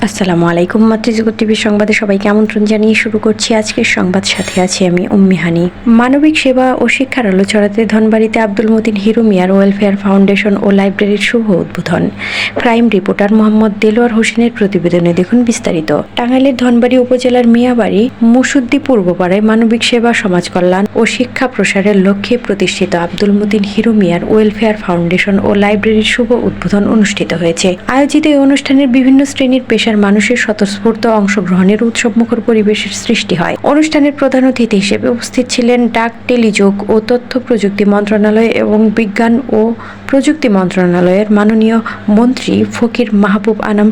আসসালামু আলাইকুম। মাতৃজগৎ টিভির সংবাদে সবাইকে আমন্ত্রণ জানিয়ে শুরু করছি আজকের সংবাদ। সাথে আছি আমি উম্মি হানি। মানবিক সেবা ও শিক্ষার আলো ছড়াতে ধনবাড়িতে আব্দুল মতিন হিরু মিয়ার ওয়েলফেয়ার ফাউন্ডেশন ও লাইব্রেরির শুভ উদ্বোধন। ক্রাইম রিপোর্টার মোহাম্মদ দেলোয়ার হোসেনের প্রতিবেদনে দেখুন বিস্তারিত। টাঙ্গাইলের ধনবাড়ি উপজেলার মিয়াবাড়ি মুসুদ্দি পূর্বপাড়ায় মানবিক সেবা, সমাজ কল্যাণ ও শিক্ষা প্রসারের লক্ষ্যে প্রতিষ্ঠিত আব্দুল মতিন হিরু মিয়ার ওয়েলফেয়ার ফাউন্ডেশন ও লাইব্রেরির শুভ উদ্বোধন অনুষ্ঠিত হয়েছে। আয়োজিত এই অনুষ্ঠানের বিভিন্ন শ্রেণীর পেশার মানুষের স্বতঃস্ফূর্ত অংশগ্রহণের উৎসবমুখর পরিবেশের সৃষ্টি হয়। অনুষ্ঠানের প্রধান অতিথি হিসেবে উপস্থিত ছিলেন ডাক, টেলিযোগ ও তথ্য প্রযুক্তি মন্ত্রণালয় এবং বিজ্ঞান ও প্রযুক্তি মন্ত্রণালয়ের মাননীয় মন্ত্রী ফকির মাহবুব আনাম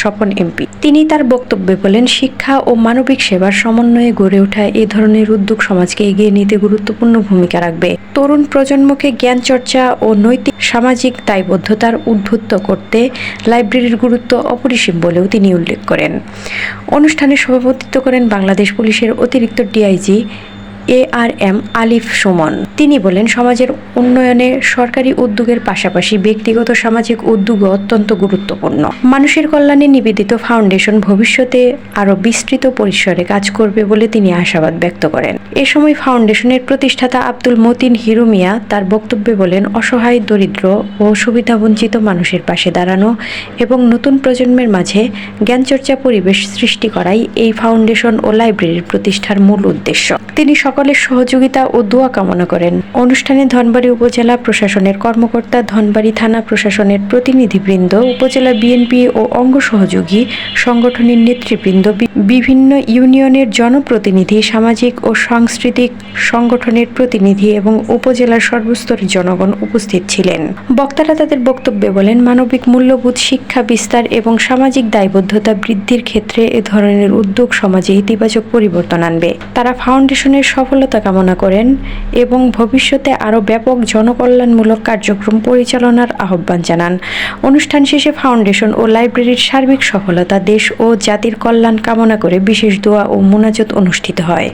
স্বপন এমপি। তিনি তার বক্তব্যে বলেন, শিক্ষা ও মানবিক সেবার সমন্বয়ে গড়ে ওঠা এই ধরনের উদ্যোগ সমাজকে এগিয়ে নিতে গুরুত্বপূর্ণ ভূমিকা রাখবে। তরুণ প্রজন্মকে জ্ঞান চর্চা ও নৈতিক সামাজিক দায়বদ্ধতার উদ্বুদ্ধ করতে লাইব্রেরির গুরুত্ব অপরিসীম বলেও তিনি উল্লেখ করেন। অনুষ্ঠানে সভাপতিত্ব করেন বাংলাদেশ পুলিশের অতিরিক্ত ডিআইজি ARM আলিফ সুমন। তিনি বলেন, সমাজের উন্নয়নে সরকারি উদ্যোগের পাশাপাশি ব্যক্তিগত সামাজিক উদ্যোগও অত্যন্ত গুরুত্বপূর্ণ। মানুষের কল্যাণে নিবেদিত ফাউন্ডেশন ভবিষ্যতে আরও বিস্তৃত পরিসরে কাজ করবে বলে তিনি আশাবাদ ব্যক্ত করেন। এ সময় ফাউন্ডেশনের প্রতিষ্ঠাতা আব্দুল মতিন হিরু মিয়া তার বক্তব্যে বলেন, অসহায়, দরিদ্র ও সুবিধাবঞ্চিত মানুষের পাশে দাঁড়ানো এবং নতুন প্রজন্মের মাঝে জ্ঞানচর্চা পরিবেশ সৃষ্টি করাই এই ফাউন্ডেশন ও লাইব্রেরির প্রতিষ্ঠার মূল উদ্দেশ্য। তিনি সকলের সহযোগিতা ও দোয়া কামনা করেন। অনুষ্ঠানে ধনবাড়ি উপজেলা প্রশাসনের কর্মকর্তা, ধনবাড়ি থানা প্রশাসনের প্রতিনিধিবৃন্দ, উপজেলা বিএনপি ও অঙ্গ সহযোগী সংগঠনের নেতৃবৃন্দ, বিভিন্ন ইউনিয়নের জনপ্রতিনিধি, সামাজিক ও সাংস্কৃতিক সংগঠনের প্রতিনিধি এবং উপজেলার সর্বস্তরের জনগণ উপস্থিত ছিলেন। বক্তারা তাদের বক্তব্যে বলেন, মানবিক মূল্যবোধ, শিক্ষা বিস্তার এবং সামাজিক দায়বদ্ধতা বৃদ্ধির ক্ষেত্রে এ ধরনের উদ্যোগ সমাজে ইতিবাচক পরিবর্তন আনবে। তারা ফাউন্ডেশনের সফলতা কামনা করেন এবং ভবিষ্যতে আরও ব্যাপক জনকল্যাণমূলক কার্যক্রম পরিচালনার আহ্বান জানান। অনুষ্ঠান শেষে ফাউন্ডেশন ও লাইব্রেরির সার্বিক সফলতা, দেশ ও জাতির কল্যাণ কামনা করে বিশেষ দোয়া ও মোনাজাত অনুষ্ঠিত হয়।